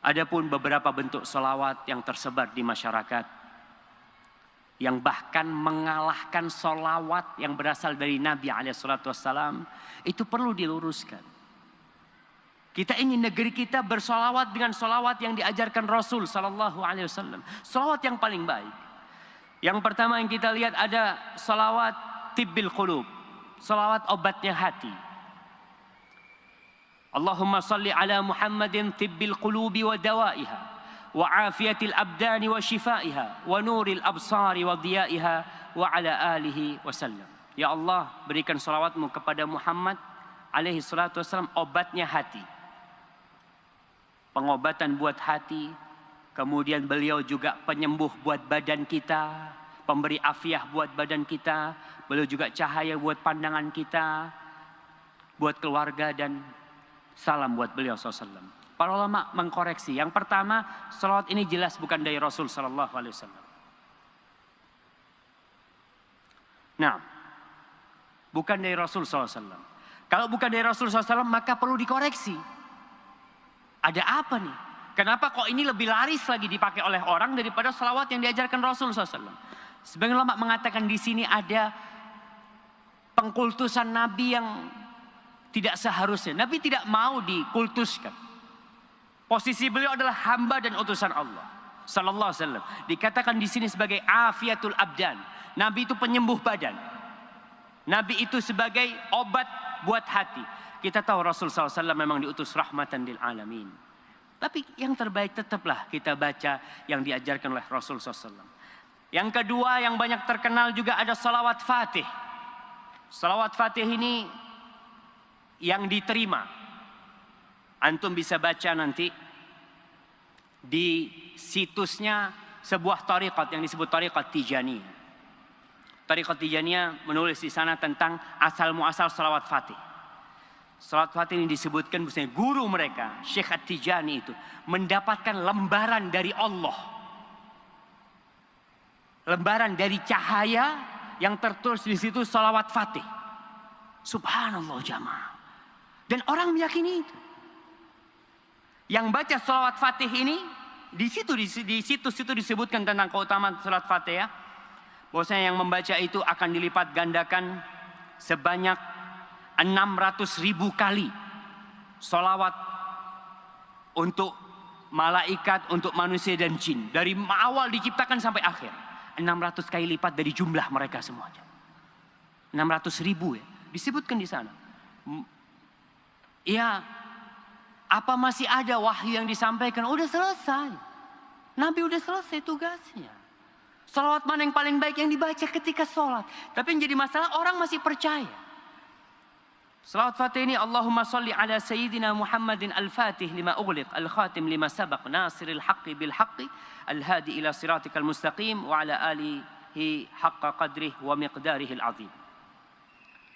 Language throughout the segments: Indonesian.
Adapun beberapa bentuk sholawat yang tersebar di masyarakat, yang bahkan mengalahkan sholawat yang berasal dari Nabi SAW, itu perlu diluruskan. Kita ingin negeri kita bersolawat dengan solawat yang diajarkan Rasul SAW. Solawat yang paling baik. Yang pertama yang kita lihat ada solawat tibbil qulub, solawat obatnya hati. Allahumma salli ala Muhammadin tibbil qulubi wa dawaiha, wa afiyatil abdani wa shifaiha, wa nuril absari wa diyaiha, wa ala alihi wasallam. Ya Allah, berikan salawatmu kepada Muhammad alaihi salatu wassalam, obatnya hati, pengobatan buat hati. Kemudian beliau juga penyembuh buat badan kita, pemberi afiah buat badan kita. Beliau juga cahaya buat pandangan kita, buat keluarga, dan salam buat beliau SAW. Para ulama mengkoreksi. Yang pertama, salawat ini jelas bukan dari Rasul SAW. Nah, bukan dari Rasul SAW. Kalau bukan dari Rasul SAW, maka perlu dikoreksi. Ada apa nih? Kenapa kok ini lebih laris lagi dipakai oleh orang daripada salawat yang diajarkan Rasul SAW? Sebagian ulama mengatakan di sini ada pengkultusan Nabi yang tidak seharusnya. Nabi tidak mau dikultuskan. Posisi beliau adalah hamba dan utusan Allah sallallahu alaihi wasallam. Dikatakan di sini sebagai afiatul abdan. Nabi itu penyembuh badan. Nabi itu sebagai obat buat hati. Kita tahu Rasul sallallahu alaihi wasallam memang diutus rahmatan lil alamin. Tapi yang terbaik tetaplah kita baca yang diajarkan oleh Rasul sallallahu alaihi wasallam. Yang kedua yang banyak terkenal juga ada salawat Fatih. Salawat Fatih ini yang diterima. Antum bisa baca nanti di situsnya sebuah tariqat yang disebut tariqat Tijaniyah. Tariqat Tijaniyah menulis di sana tentang asal muasal salawat Fatih. Salawat Fatih ini disebutkan bahwasanya guru mereka, Syekh At-Tijani itu mendapatkan lembaran dari Allah. Lembaran dari cahaya yang tertulis di situ salawat Fatih. Subhanallah jamaah. Dan orang meyakini itu. Yang baca salawat Fatih ini di situs itu disebutkan tentang keutamaan salawat Fatih ya. Bahwasanya yang membaca itu akan dilipat gandakan sebanyak 600.000 kali salawat untuk malaikat, untuk manusia dan jin. Dari awal diciptakan sampai akhir. 600 kali lipat dari jumlah mereka semuanya. 600.000 ya. Disebutkan di sana. Ya, apa masih ada wahyu yang disampaikan? Udah selesai. Nabi udah selesai tugasnya. Salawat mana yang paling baik yang dibaca ketika sholat? Tapi yang jadi masalah orang masih percaya. Salawat Fatih ini Allahumma salli ala Sayyidina Muhammadin al-Fatih lima ughliq al-khatim lima sabaq nasiril haqqi bil haqqi al-hadi ila siratikal mustaqim wa ala alihi haqqa qadrih wa miqdarihil azim.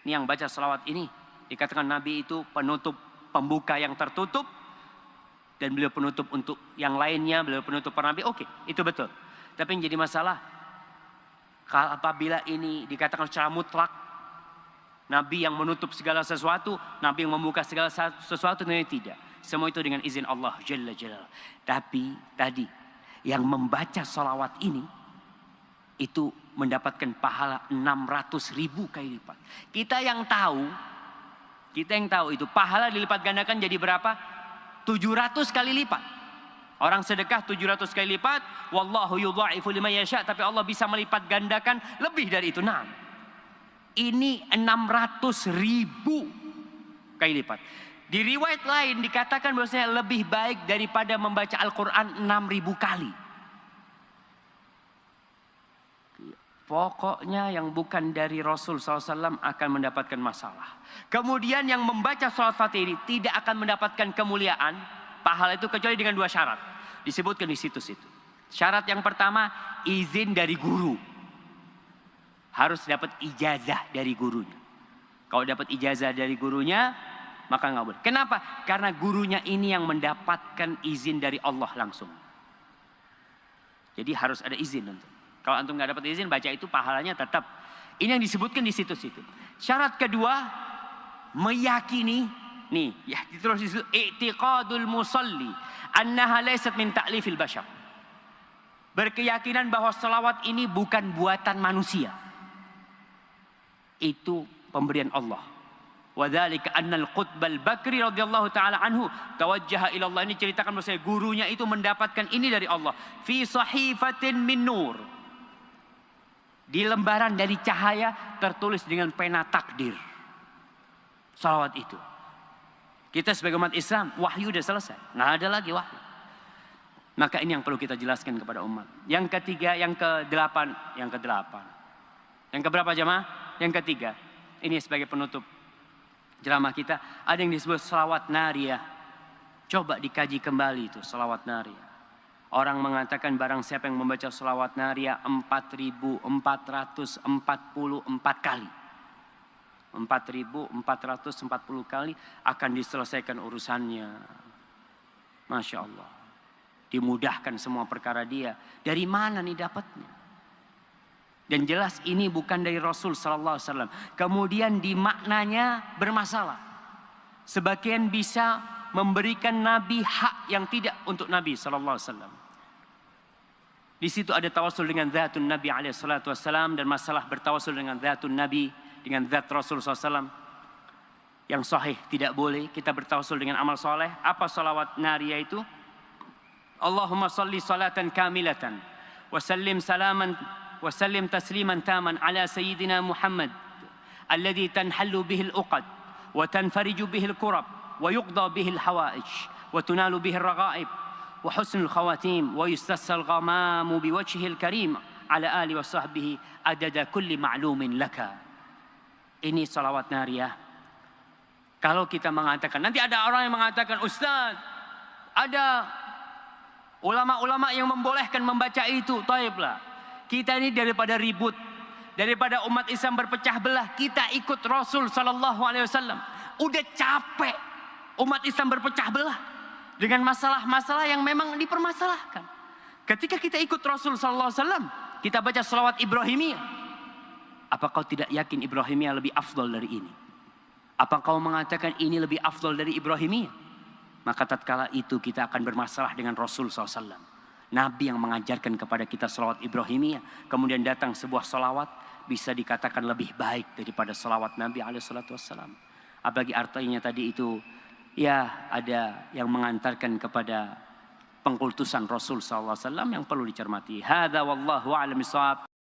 Ini yang baca salawat ini dikatakan Nabi itu penutup, pembuka yang tertutup, dan beliau penutup untuk yang lainnya, beliau penutup para Nabi. Oke, itu betul. Tapi yang jadi masalah, apabila ini dikatakan secara mutlak, Nabi yang menutup segala sesuatu, Nabi yang membuka segala sesuatu, tentunya tidak. Semua itu dengan izin Allah Jalla Jalla. Tapi tadi, yang membaca salawat ini, itu mendapatkan pahala 600.000 kali lipat. Kita yang tahu itu pahala dilipat gandakan jadi berapa? 700 kali lipat. Orang sedekah 700 kali lipat, wallahu yudha'ifu liman yasha, tapi Allah bisa melipat gandakan lebih dari itu. Nah, ini 600.000 kali lipat. Di riwayat lain dikatakan bahwasanya lebih baik daripada membaca Al-Qur'an 6.000 kali. Pokoknya yang bukan dari Rasul SAW akan mendapatkan masalah. Kemudian yang membaca salawat Fatih ini tidak akan mendapatkan kemuliaan, pahala itu kecuali dengan 2 syarat. Disebutkan di situs itu. Syarat yang pertama, izin dari guru. Harus dapat ijazah dari gurunya. Kalau dapat ijazah dari gurunya, maka nggak boleh. Kenapa? Karena gurunya ini yang mendapatkan izin dari Allah langsung. Jadi harus ada izin untuk. Kalau antum nggak dapat izin baca itu pahalanya tetap. Ini yang disebutkan di situs itu. Syarat kedua, meyakini nih ya terus di situ i'tiqadul musalli annaha laysat min ta'lifil bashar. Berkeyakinan bahwa salawat ini bukan buatan manusia. Itu pemberian Allah. Wadzalika annal Qutbal Bakri radhiyallahu taala anhu tawajjaha ila Allah. Ini ceritakan bahwa gurunya itu mendapatkan ini dari Allah. Fi sahifatin min nur. Di lembaran dari cahaya tertulis dengan pena takdir. Salawat itu. Kita sebagai umat Islam, wahyu sudah selesai. Nggak ada lagi wahyu. Maka ini yang perlu kita jelaskan kepada umat. Yang ketiga, yang ke-8. Yang keberapa jemaah? Yang ketiga. Ini sebagai penutup ceramah kita. Ada yang disebut salawat nariyah. Coba dikaji kembali itu salawat nariyah. Orang mengatakan barang siapa yang membaca salawat nariyah 4.444 kali. 4.440 kali akan diselesaikan urusannya. Masya Allah. Dimudahkan semua perkara dia. Dari mana nih dapatnya? Dan jelas ini bukan dari Rasul sallallahu alaihi wasallam. Kemudian di maknanya bermasalah. Sebagian bisa memberikan Nabi hak yang tidak untuk Nabi sallallahu alaihi wasallam. Di situ ada tawasul dengan zatun Nabi alaihi salatu wasallam dan masalah bertawasul dengan zatun Nabi dengan zat Rasul sallallahu alaihi wasallam. Yang sahih tidak boleh kita bertawasul dengan amal soleh. Apa salawat nariyah itu? Allahumma salli salatan kamilatan wa sallim tasliman taman ala sayyidina Muhammad alladhi tanhallu bihi al-uqad wa tanfariju bihi al-kurab wa yuqda bihi al-hawaij wa tunalu bihi al-raghaib wa husnul khawatim wa yustassal ghamamu biwajhihi al-karim ala ali wa sahbihi adada kulli ma'lumin laka. Ini salawat nariyah. Kalau kita mengatakan, nanti ada orang yang mengatakan, Ustaz, ada ulama-ulama yang membolehkan membaca itu. Taiblah. Kita ini daripada ribut, daripada umat Islam berpecah belah, kita ikut Rasul sallallahu alaihi wasallam. Udah capek umat Islam berpecah belah dengan masalah-masalah yang memang dipermasalahkan. Ketika kita ikut Rasul sallallahu alaihi wasallam, kita baca salawat Ibrahimiyah. Apa kau tidak yakin Ibrahimiyah lebih afdal dari ini? Apa kau mengatakan ini lebih afdal dari Ibrahimiyah? Maka tatkala itu kita akan bermasalah dengan Rasul SAW. Nabi yang mengajarkan kepada kita salawat Ibrahimiyah. Kemudian datang sebuah salawat bisa dikatakan lebih baik daripada salawat Nabi SAW. Apalagi artinya tadi itu ya ada yang mengantarkan kepada pengkultusan Rasul SAW yang perlu dicermati. Hadza wallahu a'lam bishawab.